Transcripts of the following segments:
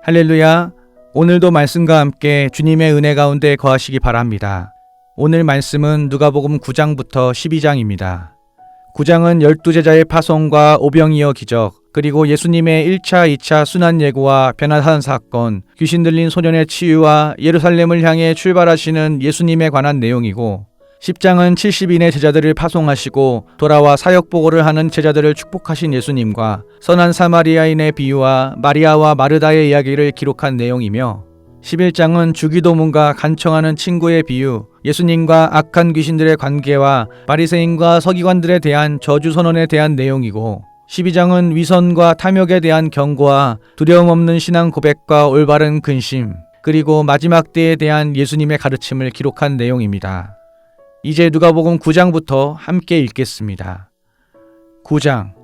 할렐루야. 오늘도 말씀과 함께 주님의 은혜 가운데 거하시기 바랍니다. 오늘 말씀은 누가복음 9장부터 12장입니다. 9장은 12제자의 파송과 오병이어 기적, 그리고 예수님의 1차, 2차 순환 예고와 변화산 사건, 귀신 들린 소년의 치유와 예루살렘을 향해 출발하시는 예수님에 관한 내용이고, 10장은 70인의 제자들을 파송하시고 돌아와 사역 보고를 하는 제자들을 축복하신 예수님과 선한 사마리아인의 비유와 마리아와 마르다의 이야기를 기록한 내용이며, 11장은 주기도문과 간청하는 친구의 비유, 예수님과 악한 귀신들의 관계와 바리새인과 서기관들에 대한 저주 선언에 대한 내용이고, 12장은 위선과 탐욕에 대한 경고와 두려움 없는 신앙 고백과 올바른 근심, 그리고 마지막 때에 대한 예수님의 가르침을 기록한 내용입니다. 이제 누가복음 9장부터 함께 읽겠습니다. 9장.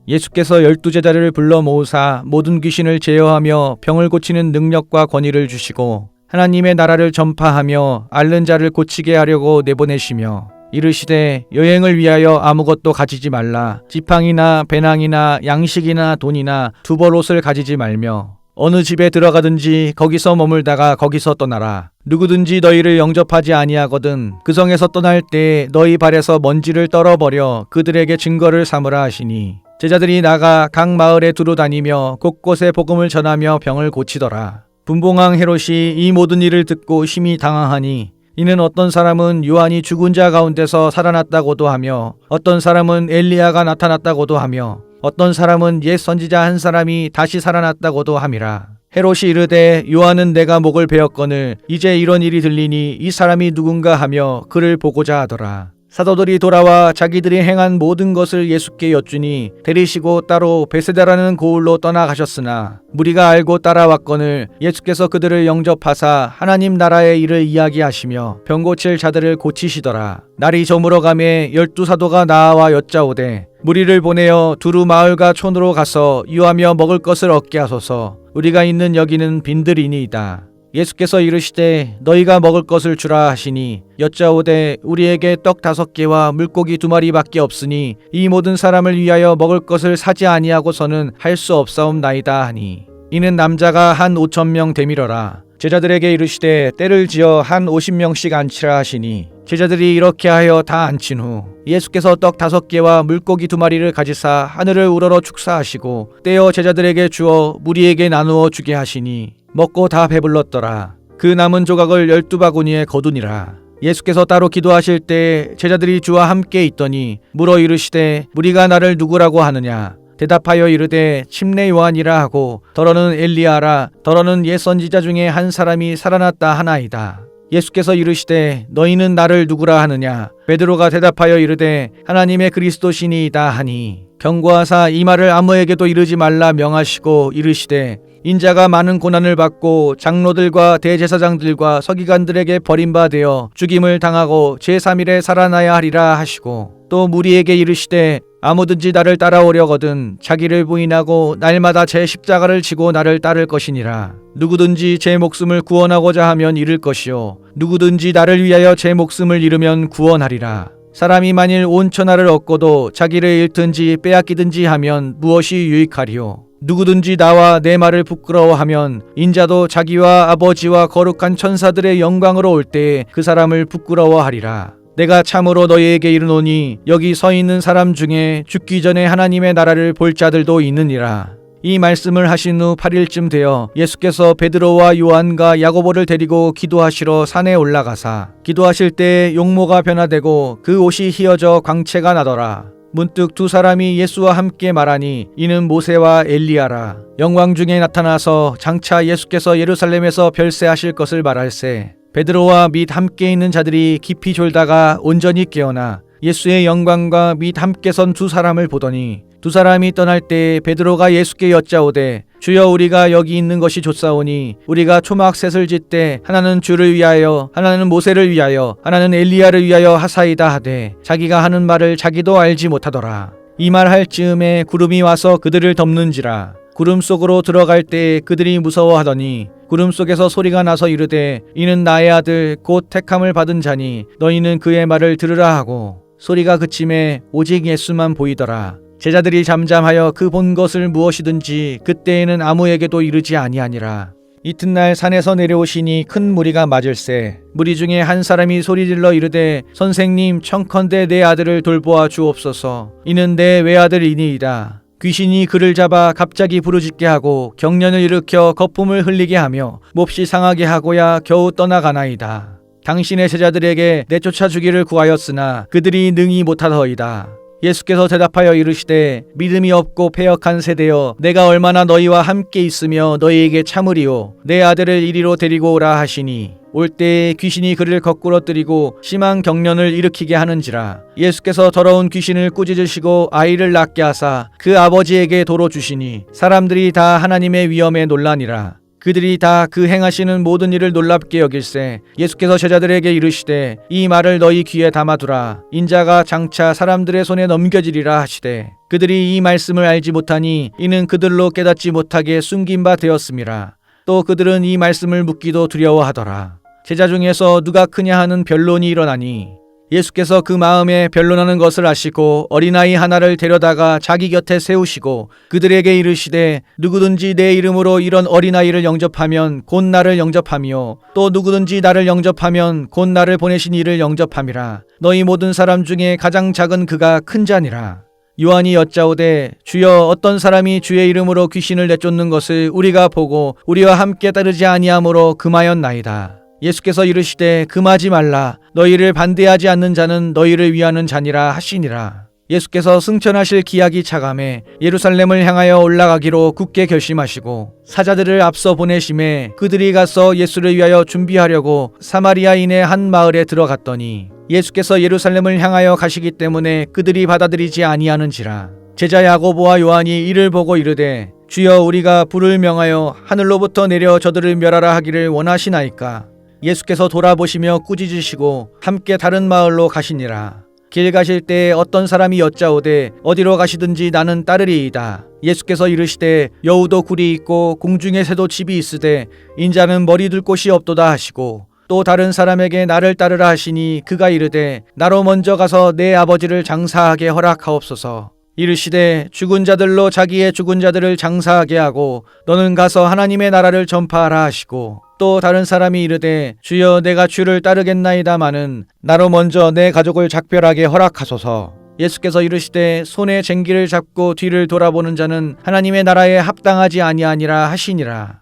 예수께서 12제자를 불러 모으사 모든 귀신을 제어하며 병을 고치는 능력과 권위를 주시고 하나님의 나라를 전파하며 앓는 자를 고치게 하려고 내보내시며 이르시되 여행을 위하여 아무것도 가지지 말라. 지팡이나 배낭이나 양식이나 돈이나 두벌 옷을 가지지 말며 어느 집에 들어가든지 거기서 머물다가 거기서 떠나라. 누구든지 너희를 영접하지 아니하거든 그 성에서 떠날 때 너희 발에서 먼지를 떨어버려 그들에게 증거를 삼으라 하시니, 제자들이 나가 각 마을에 두루 다니며 곳곳에 복음을 전하며 병을 고치더라. 분봉왕 헤롯이 이 모든 일을 듣고 심히 당황하니, 이는 어떤 사람은 요한이 죽은 자 가운데서 살아났다고도 하며 어떤 사람은 엘리야가 나타났다고도 하며 어떤 사람은 옛 선지자 한 사람이 다시 살아났다고도 함이라. 헤롯이 이르되 요한은 내가 목을 베었거늘 이제 이런 일이 들리니 이 사람이 누군가 하며 그를 보고자 하더라. 사도들이 돌아와 자기들이 행한 모든 것을 예수께 여쭈니 데리시고 따로 베세다라는 고을로 떠나가셨으나 무리가 알고 따라왔거늘 예수께서 그들을 영접하사 하나님 나라의 일을 이야기하시며 병 고칠 자들을 고치시더라. 날이 저물어 가매 12사도가 나와 여짜오되 무리를 보내어 두루 마을과 촌으로 가서 유하며 먹을 것을 얻게 하소서. 우리가 있는 여기는 빈들이니이다. 예수께서 이르시되 너희가 먹을 것을 주라 하시니 여짜오되 우리에게 떡 5개와 물고기 2마리밖에 없으니 이 모든 사람을 위하여 먹을 것을 사지 아니하고서는 할 수 없사옵나이다 하니, 이는 남자가 한 5,000명 되밀어라. 제자들에게 이르시되 때를 지어 한 50명씩 앉히라 하시니, 제자들이 이렇게 하여 다 앉힌 후 예수께서 떡 5개와 물고기 2마리를 가지사 하늘을 우러러 축사하시고 떼어 제자들에게 주어 무리에게 나누어 주게 하시니 먹고 다 배불렀더라. 그 남은 조각을 12바구니에 거두니라. 예수께서 따로 기도하실 때 제자들이 주와 함께 있더니 물어 이르시되 무리가 나를 누구라고 하느냐? 대답하여 이르되 침례 요한이라 하고 더러는 엘리야라, 더러는 옛 선지자 중에 한 사람이 살아났다 하나이다. 예수께서 이르시되 너희는 나를 누구라 하느냐? 베드로가 대답하여 이르되 하나님의 그리스도시니이다 하니, 경고하사 이 말을 아무에게도 이르지 말라 명하시고 이르시되 인자가 많은 고난을 받고 장로들과 대제사장들과 서기관들에게 버림받아 죽임을 당하고 제3일에 살아나야 하리라 하시고, 또 무리에게 이르시되 아무든지 나를 따라오려거든 자기를 부인하고 날마다 제 십자가를 지고 나를 따를 것이니라. 누구든지 제 목숨을 구원하고자 하면 잃을 것이요 누구든지 나를 위하여 제 목숨을 잃으면 구원하리라. 사람이 만일 온 천하를 얻고도 자기를 잃든지 빼앗기든지 하면 무엇이 유익하리요? 누구든지 나와 내 말을 부끄러워하면 인자도 자기와 아버지와 거룩한 천사들의 영광으로 올 때에 그 사람을 부끄러워하리라. 내가 참으로 너희에게 이르노니 여기 서 있는 사람 중에 죽기 전에 하나님의 나라를 볼 자들도 있느니라. 이 말씀을 하신 후 8일쯤 되어 예수께서 베드로와 요한과 야고보를 데리고 기도하시러 산에 올라가사 기도하실 때 용모가 변화되고 그 옷이 휘어져 광채가 나더라. 문득 2 사람이 예수와 함께 말하니 이는 모세와 엘리야라. 영광 중에 나타나서 장차 예수께서 예루살렘에서 별세하실 것을 말할세. 베드로와 및 함께 있는 자들이 깊이 졸다가 온전히 깨어나 예수의 영광과 및 함께 선 2 사람을 보더니 2 사람이 떠날 때 베드로가 예수께 여짜오되 주여 우리가 여기 있는 것이 좋사오니 우리가 초막 셋을 짓되 하나는 주를 위하여 하나는 모세를 위하여 하나는 엘리야를 위하여 하사이다 하되 자기가 하는 말을 자기도 알지 못하더라. 이 말 할 즈음에 구름이 와서 그들을 덮는지라. 구름 속으로 들어갈 때 그들이 무서워하더니 구름 속에서 소리가 나서 이르되 이는 나의 아들 곧 택함을 받은 자니 너희는 그의 말을 들으라 하고, 소리가 그침에 오직 예수만 보이더라. 제자들이 잠잠하여 그 본 것을 무엇이든지 그때에는 아무에게도 이르지 아니하니라. 이튿날 산에서 내려오시니 큰 무리가 맞을세 무리 중에 한 사람이 소리질러 이르되 선생님 청컨대 내 아들을 돌보아 주옵소서. 이는 내 외아들이니이다. 귀신이 그를 잡아 갑자기 부르짖게 하고 경련을 일으켜 거품을 흘리게 하며 몹시 상하게 하고야 겨우 떠나가나이다. 당신의 제자들에게 내쫓아 주기를 구하였으나 그들이 능히 못하더이다. 예수께서 대답하여 이르시되 믿음이 없고 패역한 세대여 내가 얼마나 너희와 함께 있으며 너희에게 참으리요. 내 아들을 이리로 데리고 오라 하시니 올 때에 귀신이 그를 거꾸러뜨리고 심한 경련을 일으키게 하는지라. 예수께서 더러운 귀신을 꾸짖으시고 아이를 낳게 하사 그 아버지에게 도로 주시니 사람들이 다 하나님의 위엄에 놀라니라. 그들이 다 그 행하시는 모든 일을 놀랍게 여길세 예수께서 제자들에게 이르시되 이 말을 너희 귀에 담아두라. 인자가 장차 사람들의 손에 넘겨지리라 하시되 그들이 이 말씀을 알지 못하니 이는 그들로 깨닫지 못하게 숨긴 바 되었음이라. 또 그들은 이 말씀을 묻기도 두려워하더라. 제자 중에서 누가 크냐 하는 변론이 일어나니 예수께서 그 마음에 변론하는 것을 아시고 어린아이 하나를 데려다가 자기 곁에 세우시고 그들에게 이르시되 누구든지 내 이름으로 이런 어린아이를 영접하면 곧 나를 영접하며 또 누구든지 나를 영접하면 곧 나를 보내신 이를 영접함이라. 너희 모든 사람 중에 가장 작은 그가 큰 자니라. 요한이 여짜오되 주여 어떤 사람이 주의 이름으로 귀신을 내쫓는 것을 우리가 보고 우리와 함께 따르지 아니하므로 금하였나이다. 예수께서 이르시되 금하지 말라. 너희를 반대하지 않는 자는 너희를 위하는 자니라 하시니라. 예수께서 승천하실 기약이 차감해 예루살렘을 향하여 올라가기로 굳게 결심하시고 사자들을 앞서 보내심에 그들이 가서 예수를 위하여 준비하려고 사마리아인의 한 마을에 들어갔더니 예수께서 예루살렘을 향하여 가시기 때문에 그들이 받아들이지 아니하는지라. 제자 야고보와 요한이 이를 보고 이르되 주여 우리가 불을 명하여 하늘로부터 내려 저들을 멸하라 하기를 원하시나이까. 예수께서 돌아보시며 꾸짖으시고 함께 다른 마을로 가시니라. 길 가실 때에 어떤 사람이 여짜오되 어디로 가시든지 나는 따르리이다. 예수께서 이르시되 여우도 굴이 있고 공중의 새도 집이 있으되 인자는 머리 둘 곳이 없도다 하시고 또 다른 사람에게 나를 따르라 하시니 그가 이르되 나로 먼저 가서 내 아버지를 장사하게 허락하옵소서. 이르시되 죽은 자들로 자기의 죽은 자들을 장사하게 하고 너는 가서 하나님의 나라를 전파하라 하시고 또 다른 사람이 이르되 주여 내가 주를 따르겠나이다마는 나로 먼저 내 가족을 작별하게 허락하소서. 예수께서 이르시되 손에 쟁기를 잡고 뒤를 돌아보는 자는 하나님의 나라에 합당하지 아니하니라 하시니라.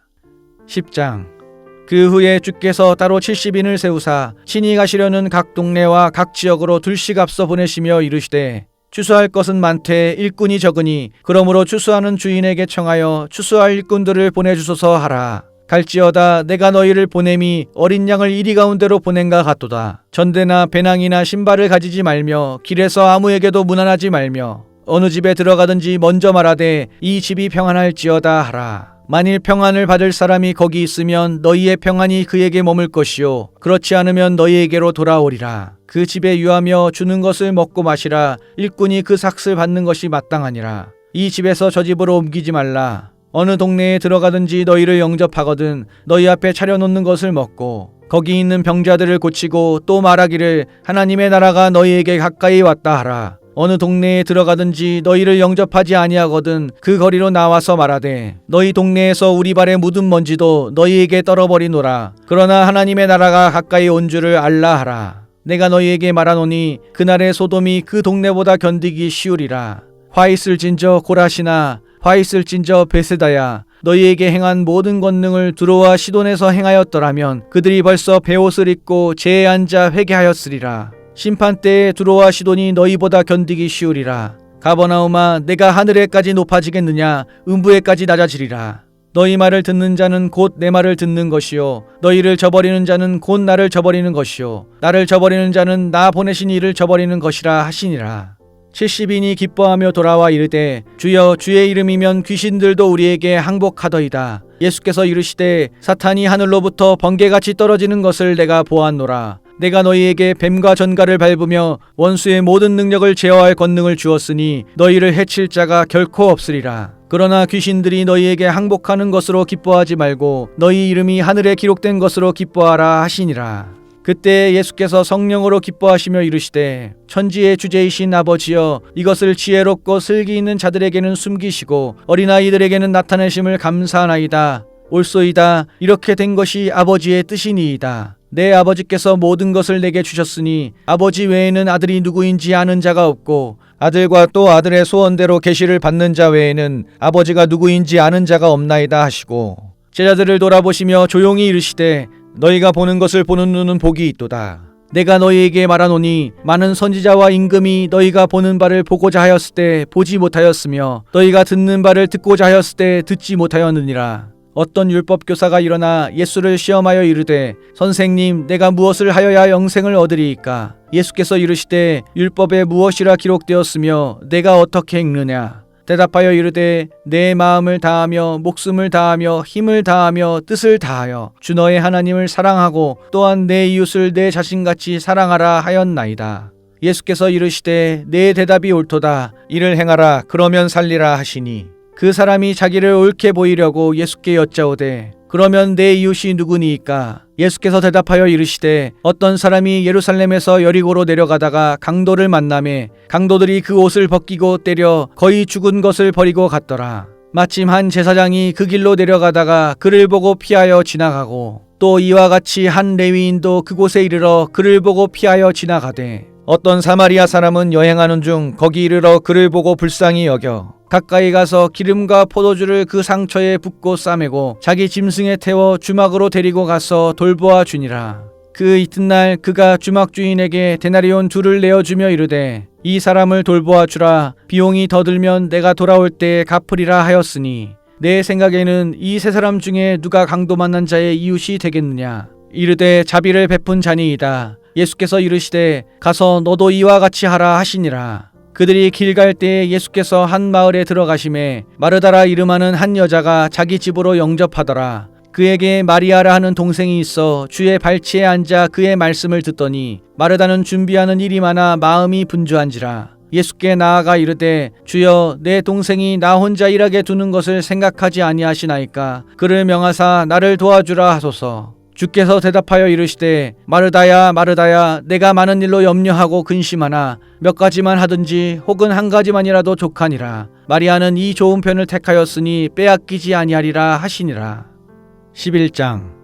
10장. 그 후에 주께서 따로 70인을 세우사 친히 가시려는 각 동네와 각 지역으로 둘씩 앞서 보내시며 이르시되 추수할 것은 많되 일꾼이 적으니 그러므로 추수하는 주인에게 청하여 추수할 일꾼들을 보내주소서 하라. 갈지어다 내가 너희를 보냄이 어린 양을 이리 가운데로 보낸가 같도다. 전대나 배낭이나 신발을 가지지 말며 길에서 아무에게도 문안하지 말며 어느 집에 들어가든지 먼저 말하되 이 집이 평안할지어다 하라. 만일 평안을 받을 사람이 거기 있으면 너희의 평안이 그에게 머물 것이요 그렇지 않으면 너희에게로 돌아오리라. 그 집에 유하며 주는 것을 먹고 마시라. 일꾼이 그 삭을 받는 것이 마땅하니라. 이 집에서 저 집으로 옮기지 말라. 어느 동네에 들어가든지 너희를 영접하거든 너희 앞에 차려놓는 것을 먹고 거기 있는 병자들을 고치고 또 말하기를 하나님의 나라가 너희에게 가까이 왔다 하라. 어느 동네에 들어가든지 너희를 영접하지 아니하거든 그 거리로 나와서 말하되 너희 동네에서 우리 발에 묻은 먼지도 너희에게 떨어버리노라. 그러나 하나님의 나라가 가까이 온 줄을 알라 하라. 내가 너희에게 말하노니 그날의 소돔이 그 동네보다 견디기 쉬우리라. 화 있을진저 고라시나 화 있을진저 베세다야. 너희에게 행한 모든 권능을 두로와 시돈에서 행하였더라면 그들이 벌써 베옷을 입고 제에 앉아 회개하였으리라. 심판 때에 두로와 시돈이 너희보다 견디기 쉬우리라. 가버나움아 내가 하늘에까지 높아지겠느냐 음부에까지 낮아지리라. 너희 말을 듣는 자는 곧 내 말을 듣는 것이요 너희를 저버리는 자는 곧 나를 저버리는 것이요 나를 저버리는 자는 나 보내신 이를 저버리는 것이라 하시니라. 70인이 기뻐하며 돌아와 이르되 주여 주의 이름이면 귀신들도 우리에게 항복하더이다. 예수께서 이르시되 사탄이 하늘로부터 번개같이 떨어지는 것을 내가 보았노라. 내가 너희에게 뱀과 전갈을 밟으며 원수의 모든 능력을 제어할 권능을 주었으니 너희를 해칠 자가 결코 없으리라. 그러나 귀신들이 너희에게 항복하는 것으로 기뻐하지 말고 너희 이름이 하늘에 기록된 것으로 기뻐하라 하시니라. 그때 예수께서 성령으로 기뻐하시며 이르시되 천지의 주제이신 아버지여 이것을 지혜롭고 슬기 있는 자들에게는 숨기시고 어린아이들에게는 나타내심을 감사하나이다. 옳소이다. 이렇게 된 것이 아버지의 뜻이니이다. 내 아버지께서 모든 것을 내게 주셨으니 아버지 외에는 아들이 누구인지 아는 자가 없고 아들과 또 아들의 소원대로 계시를 받는 자 외에는 아버지가 누구인지 아는 자가 없나이다 하시고 제자들을 돌아보시며 조용히 이르시되 너희가 보는 것을 보는 눈은 복이 있도다. 내가 너희에게 말하노니 많은 선지자와 임금이 너희가 보는 바를 보고자 하였을 때 보지 못하였으며 너희가 듣는 바를 듣고자 하였을 때 듣지 못하였느니라. 어떤 율법 교사가 일어나 예수를 시험하여 이르되 선생님 내가 무엇을 하여야 영생을 얻으리이까? 예수께서 이르시되 율법에 무엇이라 기록되었으며 내가 어떻게 읽느냐? 대답하여 이르되 내 마음을 다하며 목숨을 다하며 힘을 다하며 뜻을 다하여 주 너의 하나님을 사랑하고 또한 내 이웃을 내 자신같이 사랑하라 하였나이다. 예수께서 이르시되 내 대답이 옳도다. 이를 행하라. 그러면 살리라 하시니 그 사람이 자기를 옳게 보이려고 예수께 여짜오되 그러면 내 이웃이 누구니이까? 예수께서 대답하여 이르시되 어떤 사람이 예루살렘에서 여리고로 내려가다가 강도를 만나매 강도들이 그 옷을 벗기고 때려 거의 죽은 것을 버리고 갔더라. 마침 한 제사장이 그 길로 내려가다가 그를 보고 피하여 지나가고 또 이와 같이 한 레위인도 그곳에 이르러 그를 보고 피하여 지나가되 어떤 사마리아 사람은 여행하는 중 거기 이르러 그를 보고 불쌍히 여겨 가까이 가서 기름과 포도주를 그 상처에 붓고 싸매고 자기 짐승에 태워 주막으로 데리고 가서 돌보아 주니라. 그 이튿날 그가 주막 주인에게 데나리온 2를 내어주며 이르되 이 사람을 돌보아 주라. 비용이 더 들면 내가 돌아올 때에 갚으리라 하였으니 내 생각에는 이 세 사람 중에 누가 강도 만난 자의 이웃이 되겠느냐? 이르되 자비를 베푼 자니이다. 예수께서 이르시되 가서 너도 이와 같이 하라 하시니라. 그들이 길 갈 때에 예수께서 한 마을에 들어가심에 마르다라 이름하는 한 여자가 자기 집으로 영접하더라. 그에게 마리아라 하는 동생이 있어 주의 발치에 앉아 그의 말씀을 듣더니 마르다는 준비하는 일이 많아 마음이 분주한지라. 예수께 나아가 이르되 주여 내 동생이 나 혼자 일하게 두는 것을 생각하지 아니하시나이까? 그를 명하사 나를 도와주라 하소서. 주께서 대답하여 이르시되 마르다야 마르다야 내가 많은 일로 염려하고 근심하나 몇 가지만 하든지 혹은 한 가지만이라도 족하니라. 마리아는 이 좋은 편을 택하였으니 빼앗기지 아니하리라 하시니라. 11장.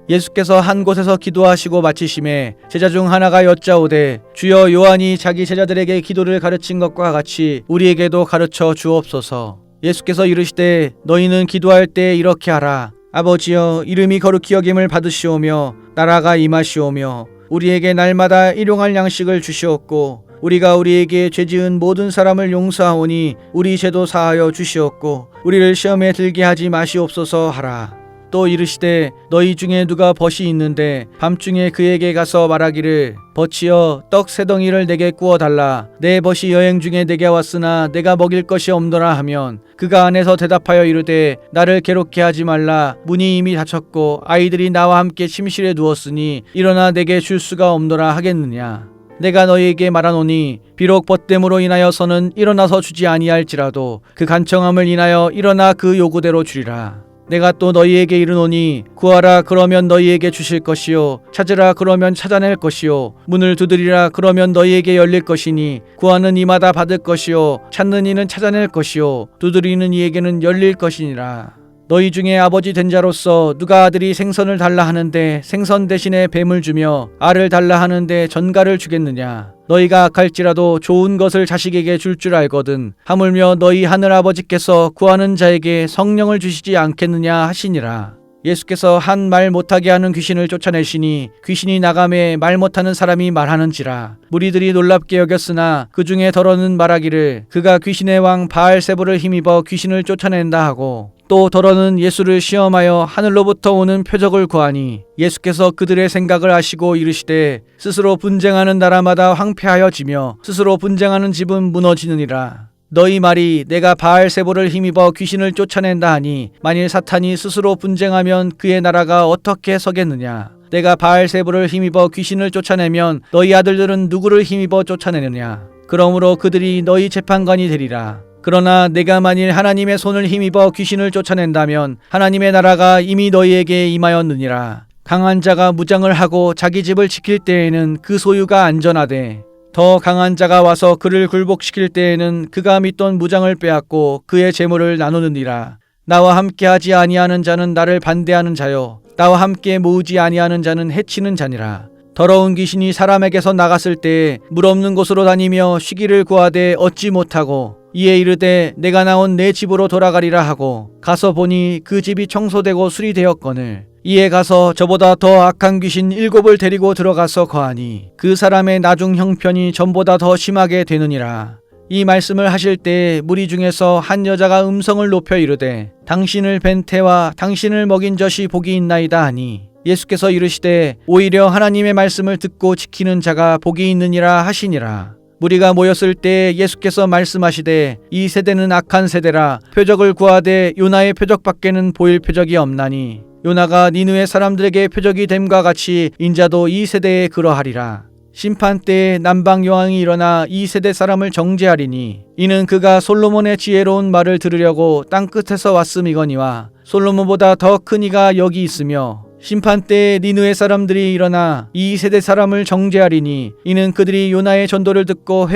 예수께서 한 곳에서 기도하시고 마치심에 제자 중 하나가 여짜오되 주여 요한이 자기 제자들에게 기도를 가르친 것과 같이 우리에게도 가르쳐 주옵소서. 예수께서 이르시되 너희는 기도할 때 이렇게 하라. 아버지여 이름이 거룩히 여김을 받으시오며 나라가 임하시오며 우리에게 날마다 일용할 양식을 주시옵고 우리가 우리에게 죄지은 모든 사람을 용서하오니 우리 죄도 사하여 주시옵고 우리를 시험에 들게 하지 마시옵소서 하라. 또 이르시되 너희 중에 누가 벗이 있는데 밤중에 그에게 가서 말하기를 벗이여 떡 3덩이를 내게 구워 달라. 내 벗이 여행 중에 내게 왔으나 내가 먹일 것이 없노라 하면 그가 안에서 대답하여 이르되 나를 괴롭게 하지 말라. 문이 이미 닫혔고 아이들이 나와 함께 침실에 누웠으니 일어나 내게 줄 수가 없노라 하겠느냐. 내가 너희에게 말하노니 비록 벗됨으로 인하여서는 일어나서 주지 아니할지라도 그 간청함을 인하여 일어나 그 요구대로 주리라. 내가 또 너희에게 이르노니 구하라 그러면 너희에게 주실 것이요 찾으라 그러면 찾아낼 것이요 문을 두드리라 그러면 너희에게 열릴 것이니 구하는 이마다 받을 것이요 찾는 이는 찾아낼 것이요 두드리는 이에게는 열릴 것이니라. 너희 중에 아버지 된 자로서 누가 아들이 생선을 달라 하는데 생선 대신에 뱀을 주며 알을 달라 하는데 전갈을 주겠느냐. 너희가 악할지라도 좋은 것을 자식에게 줄 줄 알거든 하물며 너희 하늘아버지께서 구하는 자에게 성령을 주시지 않겠느냐 하시니라. 예수께서 한 말 못하게 하는 귀신을 쫓아내시니 귀신이 나가매 말 못하는 사람이 말하는지라. 무리들이 놀랍게 여겼으나 그 중에 더러는 말하기를 그가 귀신의 왕 바알세불을 힘입어 귀신을 쫓아낸다 하고 또 더러는 예수를 시험하여 하늘로부터 오는 표적을 구하니 예수께서 그들의 생각을 아시고 이르시되 스스로 분쟁하는 나라마다 황폐하여지며 스스로 분쟁하는 집은 무너지느니라. 너희 말이 내가 바알세불을 힘입어 귀신을 쫓아낸다 하니 만일 사탄이 스스로 분쟁하면 그의 나라가 어떻게 서겠느냐. 내가 바알세불을 힘입어 귀신을 쫓아내면 너희 아들들은 누구를 힘입어 쫓아내느냐. 그러므로 그들이 너희 재판관이 되리라. 그러나 내가 만일 하나님의 손을 힘입어 귀신을 쫓아낸다면 하나님의 나라가 이미 너희에게 임하였느니라. 강한 자가 무장을 하고 자기 집을 지킬 때에는 그 소유가 안전하되 더 강한 자가 와서 그를 굴복시킬 때에는 그가 믿던 무장을 빼앗고 그의 재물을 나누느니라. 나와 함께하지 아니하는 자는 나를 반대하는 자요 나와 함께 모으지 아니하는 자는 해치는 자니라. 더러운 귀신이 사람에게서 나갔을 때에 물 없는 곳으로 다니며 쉬기를 구하되 얻지 못하고 이에 이르되 내가 나온 내 집으로 돌아가리라 하고 가서 보니 그 집이 청소되고 수리되었거늘 이에 가서 저보다 더 악한 귀신 7을 데리고 들어가서 거하니 그 사람의 나중 형편이 전보다 더 심하게 되느니라. 이 말씀을 하실 때에 무리 중에서 한 여자가 음성을 높여 이르되 당신을 뵌 태와 당신을 먹인 젖이 복이 있나이다 하니 예수께서 이르시되 오히려 하나님의 말씀을 듣고 지키는 자가 복이 있느니라 하시니라. 무리가 모였을 때 예수께서 말씀하시되 이 세대는 악한 세대라. 표적을 구하되 요나의 표적밖에는 보일 표적이 없나니 요나가 니느웨 사람들에게 표적이 됨과 같이 인자도 이 세대에 그러하리라. 심판 때에 남방 여왕이 일어나 이 세대 사람을 정죄하리니 이는 그가 솔로몬의 지혜로운 말을 들으려고 땅 끝에서 왔음이거니와 솔로몬보다 더 큰 이가 여기 있으며 심판 때에 니느웨 사람들이 일어나 이 세대 사람을 정죄하리니 이는 그들이 요나의 전도를 듣고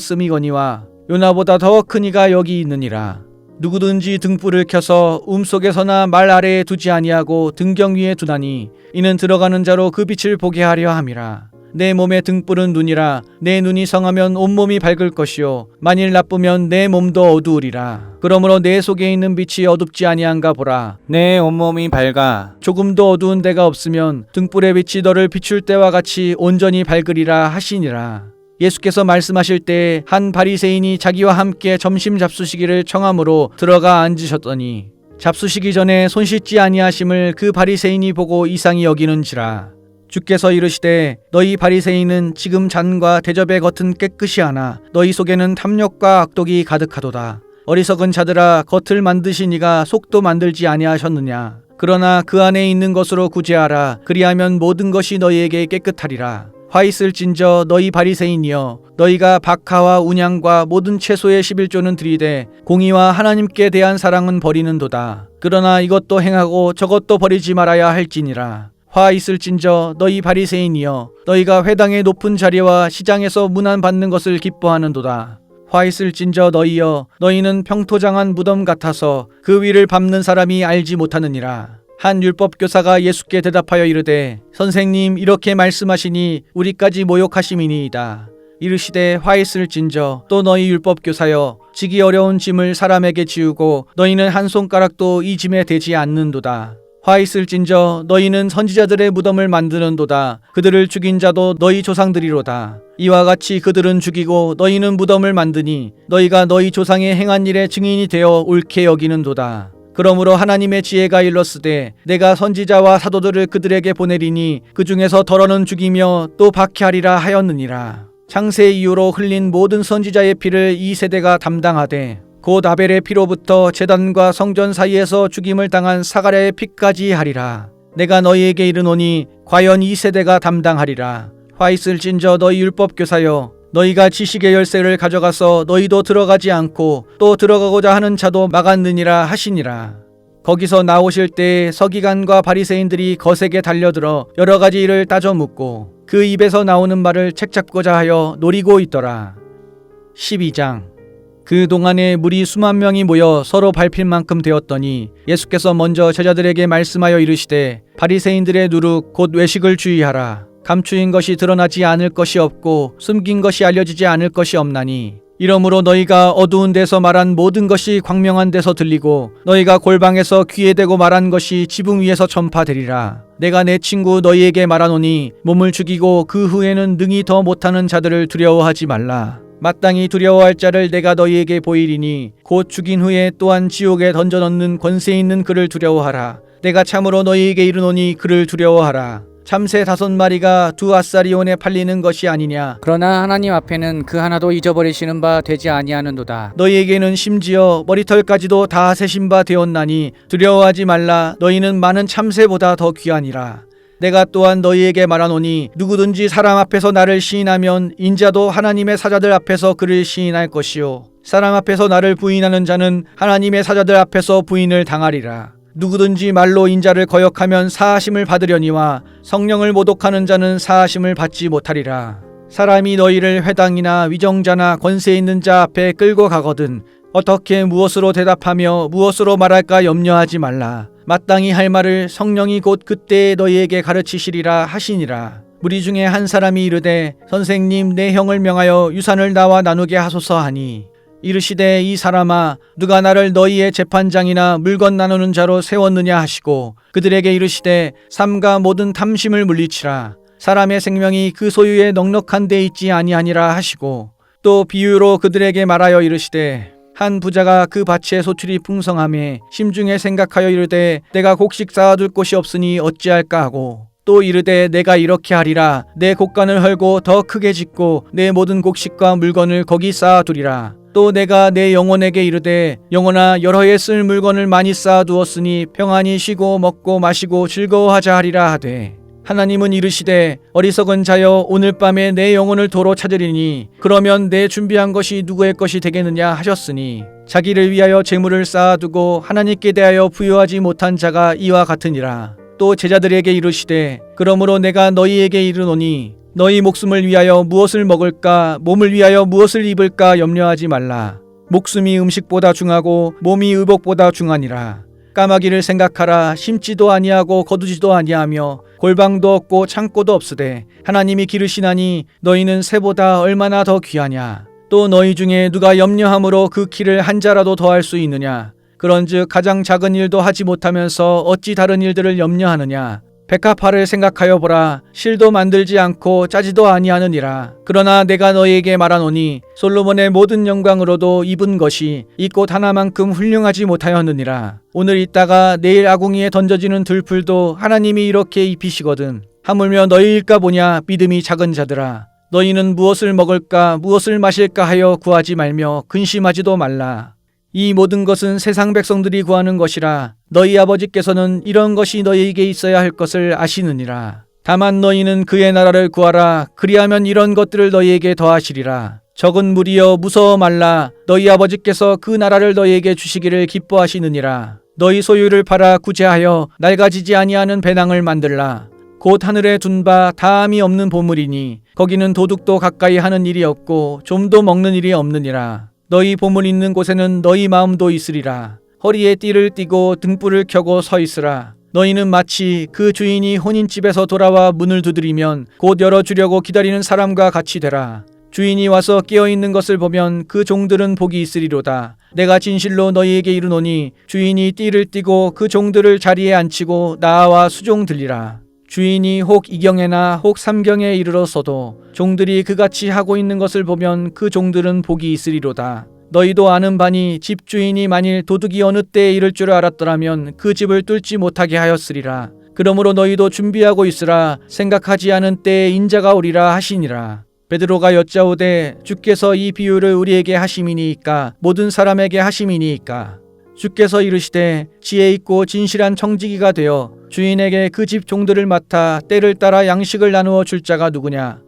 회개하였음이거니와 요나보다 더 큰 이가 여기 있느니라. 누구든지 등불을 켜서 속에서나 말 아래에 두지 아니하고 등경 위에 두나니 이는 들어가는 자로 그 빛을 보게 하려 함이라. 내 몸의 등불은 눈이라. 내 눈이 성하면 온몸이 밝을 것이요 만일 나쁘면 내 몸도 어두우리라. 그러므로 내 속에 있는 빛이 어둡지 아니한가 보라. 내 온몸이 밝아 조금도 어두운 데가 없으면 등불의 빛이 너를 비출 때와 같이 온전히 밝으리라 하시니라. 예수께서 말씀하실 때 한 바리새인이 자기와 함께 점심 잡수시기를 청함으로 들어가 앉으셨더니 잡수시기 전에 손 씻지 아니하심을 그 바리새인이 보고 이상히 여기는지라. 주께서 이르시되 너희 바리새인은 지금 잔과 대접의 겉은 깨끗이 하나 너희 속에는 탐욕과 악독이 가득하도다. 어리석은 자들아 겉을 만드신 이가 속도 만들지 아니하셨느냐. 그러나 그 안에 있는 것으로 구제하라. 그리하면 모든 것이 너희에게 깨끗하리라. 화 있을진저 너희 바리새인이여 너희가 박하와 운양과 모든 채소의 11조는 드리되 공의와 하나님께 대한 사랑은 버리는도다. 그러나 이것도 행하고 저것도 버리지 말아야 할지니라. 화 있을진저 너희 바리새인이여 너희가 회당의 높은 자리와 시장에서 문안 받는 것을 기뻐하는도다. 화 있을진저 너희여 너희는 평토장한 무덤 같아서 그 위를 밟는 사람이 알지 못하느니라. 한 율법교사가 예수께 대답하여 이르되 선생님 이렇게 말씀하시니 우리까지 모욕하심이니이다. 이르시되 화 있을진저 또 너희 율법교사여 지기 어려운 짐을 사람에게 지우고 너희는 한 손가락도 이 짐에 대지 않는도다. 화 있을진저 너희는 선지자들의 무덤을 만드는도다. 그들을 죽인 자도 너희 조상들이로다. 이와 같이 그들은 죽이고 너희는 무덤을 만드니 너희가 너희 조상의 행한 일의 증인이 되어 옳게 여기는도다. 그러므로 하나님의 지혜가 일렀으되 내가 선지자와 사도들을 그들에게 보내리니 그 중에서 덜어는 죽이며 또 박해하리라 하였느니라. 창세 이후로 흘린 모든 선지자의 피를 이 세대가 담당하되 곧 아벨의 피로부터 제단과 성전 사이에서 죽임을 당한 사가랴의 피까지 하리라. 내가 너희에게 이르노니 과연 이 세대가 담당하리라. 화 있을진저 너희 율법교사여 너희가 지식의 열쇠를 가져가서 너희도 들어가지 않고 또 들어가고자 하는 자도 막았느니라 하시니라. 거기서 나오실 때 서기관과 바리새인들이 거세게 달려들어 여러 가지 일을 따져 묻고 그 입에서 나오는 말을 책잡고자 하여 노리고 있더라. 12장. 그 동안에 무리 수만 명이 모여 서로 밟힐 만큼 되었더니 예수께서 먼저 제자들에게 말씀하여 이르시되 바리새인들의 누룩 곧 외식을 주의하라. 감추인 것이 드러나지 않을 것이 없고 숨긴 것이 알려지지 않을 것이 없나니 이러므로 너희가 어두운 데서 말한 모든 것이 광명한 데서 들리고 너희가 골방에서 귀에 대고 말한 것이 지붕 위에서 전파되리라. 내가 내 친구 너희에게 말하노니 몸을 죽이고 그 후에는 능히 더 못하는 자들을 두려워하지 말라. 마땅히 두려워할 자를 내가 너희에게 보이리니 곧 죽인 후에 또한 지옥에 던져넣는 권세 있는 그를 두려워하라. 내가 참으로 너희에게 이르노니 그를 두려워하라. 참새 5마리가 2아사리온에 팔리는 것이 아니냐. 그러나 하나님 앞에는 그 하나도 잊어버리시는 바 되지 아니하는도다. 너희에게는 심지어 머리털까지도 다 세신 바 되었나니 두려워하지 말라. 너희는 많은 참새보다 더 귀하니라. 내가 또한 너희에게 말하노니 누구든지 사람 앞에서 나를 시인하면 인자도 하나님의 사자들 앞에서 그를 시인할 것이요 사람 앞에서 나를 부인하는 자는 하나님의 사자들 앞에서 부인을 당하리라. 누구든지 말로 인자를 거역하면 사하심을 받으려니와 성령을 모독하는 자는 사하심을 받지 못하리라. 사람이 너희를 회당이나 위정자나 권세 있는 자 앞에 끌고 가거든 어떻게 무엇으로 대답하며 무엇으로 말할까 염려하지 말라. 마땅히 할 말을 성령이 곧 그때에 너희에게 가르치시리라 하시니라. 무리 중에 한 사람이 이르되 선생님 내 형을 명하여 유산을 나와 나누게 하소서 하니 이르시되 이 사람아 누가 나를 너희의 재판장이나 물건 나누는 자로 세웠느냐 하시고 그들에게 이르시되 삼가 모든 탐심을 물리치라. 사람의 생명이 그 소유에 넉넉한 데 있지 아니하니라 하시고 또 비유로 그들에게 말하여 이르시되 한 부자가 그 밭에 소출이 풍성함에 심중에 생각하여 이르되 내가 곡식 쌓아둘 곳이 없으니 어찌할까 하고 또 이르되 내가 이렇게 하리라. 내 곡간을 헐고 더 크게 짓고 내 모든 곡식과 물건을 거기 쌓아두리라. 또 내가 내 영혼에게 이르되 영혼아 여러 해 쓸 물건을 많이 쌓아두었으니 평안히 쉬고 먹고 마시고 즐거워하자 하리라 하되 하나님은 이르시되 어리석은 자여 오늘 밤에 내 영혼을 도로 찾으리니 그러면 내 준비한 것이 누구의 것이 되겠느냐 하셨으니 자기를 위하여 재물을 쌓아두고 하나님께 대하여 부여하지 못한 자가 이와 같으니라. 또 제자들에게 이르시되 그러므로 내가 너희에게 이르노니 너희 목숨을 위하여 무엇을 먹을까 몸을 위하여 무엇을 입을까 염려하지 말라. 목숨이 음식보다 중하고 몸이 의복보다 중하니라. 까마귀를 생각하라. 심지도 아니하고 거두지도 아니하며 골방도 없고 창고도 없으되 하나님이 기르시나니 너희는 새보다 얼마나 더 귀하냐. 또 너희 중에 누가 염려함으로 그 키를 한 자라도 더할 수 있느냐. 그런즉 가장 작은 일도 하지 못하면서 어찌 다른 일들을 염려하느냐. 백합화를 생각하여 보라. 실도 만들지 않고 짜지도 아니하느니라. 그러나 내가 너희에게 말하노니 솔로몬의 모든 영광으로도 입은 것이 이 꽃 하나만큼 훌륭하지 못하였느니라. 오늘 있다가 내일 아궁이에 던져지는 들풀도 하나님이 이렇게 입히시거든. 하물며 너희일까 보냐 믿음이 작은 자들아. 너희는 무엇을 먹을까 무엇을 마실까 하여 구하지 말며 근심하지도 말라. 이 모든 것은 세상 백성들이 구하는 것이라. 너희 아버지께서는 이런 것이 너희에게 있어야 할 것을 아시느니라. 다만 너희는 그의 나라를 구하라. 그리하면 이런 것들을 너희에게 더하시리라. 적은 무리여 무서워 말라. 너희 아버지께서 그 나라를 너희에게 주시기를 기뻐하시느니라. 너희 소유를 팔아 구제하여 낡아지지 아니하는 배낭을 만들라. 곧 하늘에 둔 바 다함이 없는 보물이니 거기는 도둑도 가까이 하는 일이 없고 좀도 먹는 일이 없느니라. 너희 보물 있는 곳에는 너희 마음도 있으리라. 허리에 띠를 띠고 등불을 켜고 서 있으라. 너희는 마치 그 주인이 혼인집에서 돌아와 문을 두드리면 곧 열어주려고 기다리는 사람과 같이 되라. 주인이 와서 깨어있는 것을 보면 그 종들은 복이 있으리로다. 내가 진실로 너희에게 이르노니 주인이 띠를 띠고 그 종들을 자리에 앉히고 나와 수종 들리라. 주인이 혹 2경에나 혹 3경에 이르렀어도 종들이 그같이 하고 있는 것을 보면 그 종들은 복이 있으리로다. 너희도 아는 바니 집주인이 만일 도둑이 어느 때에 이를 줄 알았더라면 그 집을 뚫지 못하게 하였으리라. 그러므로 너희도 준비하고 있으라. 생각하지 않은 때에 인자가 오리라 하시니라. 베드로가 여짜오되 주께서 이 비유를 우리에게 하심이니이까 모든 사람에게 하심이니이까. 주께서 이르시되 지혜 있고 진실한 청지기가 되어 주인에게 그 집 종들을 맡아 때를 따라 양식을 나누어 줄 자가 누구냐.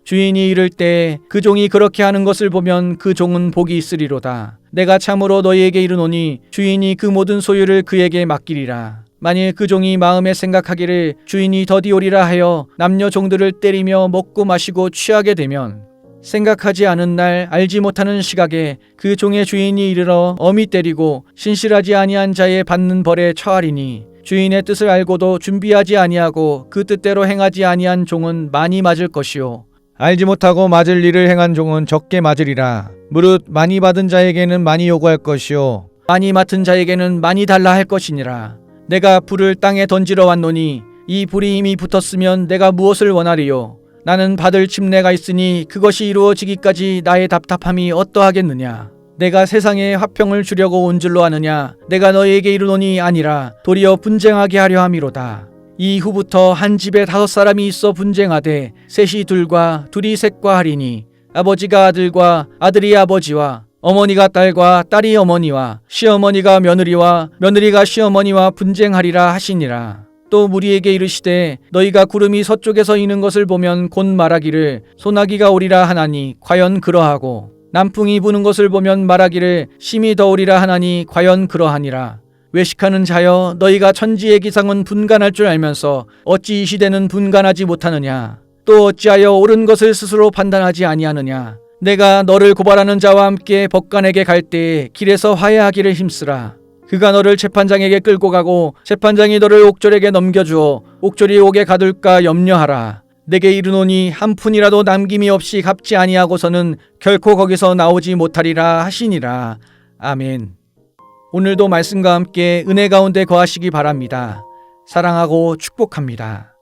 주인이 이를 때에 그 종이 그렇게 하는 것을 보면 그 종은 복이 있으리로다. 내가 참으로 너희에게 이르노니 주인이 그 모든 소유를 그에게 맡기리라. 만일 그 종이 마음에 생각하기를 주인이 더디 오리라 하여 남녀 종들을 때리며 먹고 마시고 취하게 되면 생각하지 않은 날 알지 못하는 시각에 그 종의 주인이 이르러 엄히 때리고 신실하지 아니한 자의 받는 벌에 처하리니 주인의 뜻을 알고도 준비하지 아니하고 그 뜻대로 행하지 아니한 종은 많이 맞을 것이요 알지 못하고 맞을 일을 행한 종은 적게 맞으리라. 무릇 많이 받은 자에게는 많이 요구할 것이요 많이 맡은 자에게는 많이 달라 할 것이니라. 내가 불을 땅에 던지러 왔노니 이 불이 이미 붙었으면 내가 무엇을 원하리요. 나는 받을 침례가 있으니 그것이 이루어지기까지 나의 답답함이 어떠하겠느냐. 내가 세상에 화평을 주려고 온 줄로 아느냐. 내가 너희에게 이르노니 아니라 도리어 분쟁하게 하려 함이로다. 이후부터 한 집에 5사람이 있어 분쟁하되 셋이 둘과 둘이 셋과 하리니 아버지가 아들과 아들이 아버지와 어머니가 딸과 딸이 어머니와 시어머니가 며느리와 며느리가 시어머니와 분쟁하리라 하시니라. 또 무리에게 이르시되 너희가 구름이 서쪽에서 이는 것을 보면 곧 말하기를 소나기가 오리라 하나니 과연 그러하고 남풍이 부는 것을 보면 말하기를 심히 더우리라 하나니 과연 그러하니라. 외식하는 자여, 너희가 천지의 기상은 분간할 줄 알면서 어찌 이 시대는 분간하지 못하느냐? 또 어찌하여 옳은 것을 스스로 판단하지 아니하느냐? 내가 너를 고발하는 자와 함께 법관에게 갈 때에 길에서 화해하기를 힘쓰라. 그가 너를 재판장에게 끌고 가고 재판장이 너를 옥졸에게 넘겨주어 옥졸이 옥에 가둘까 염려하라. 내게 이르노니 한 푼이라도 남김이 없이 갚지 아니하고서는 결코 거기서 나오지 못하리라 하시니라. 아멘. 오늘도 말씀과 함께 은혜 가운데 거하시기 바랍니다. 사랑하고 축복합니다.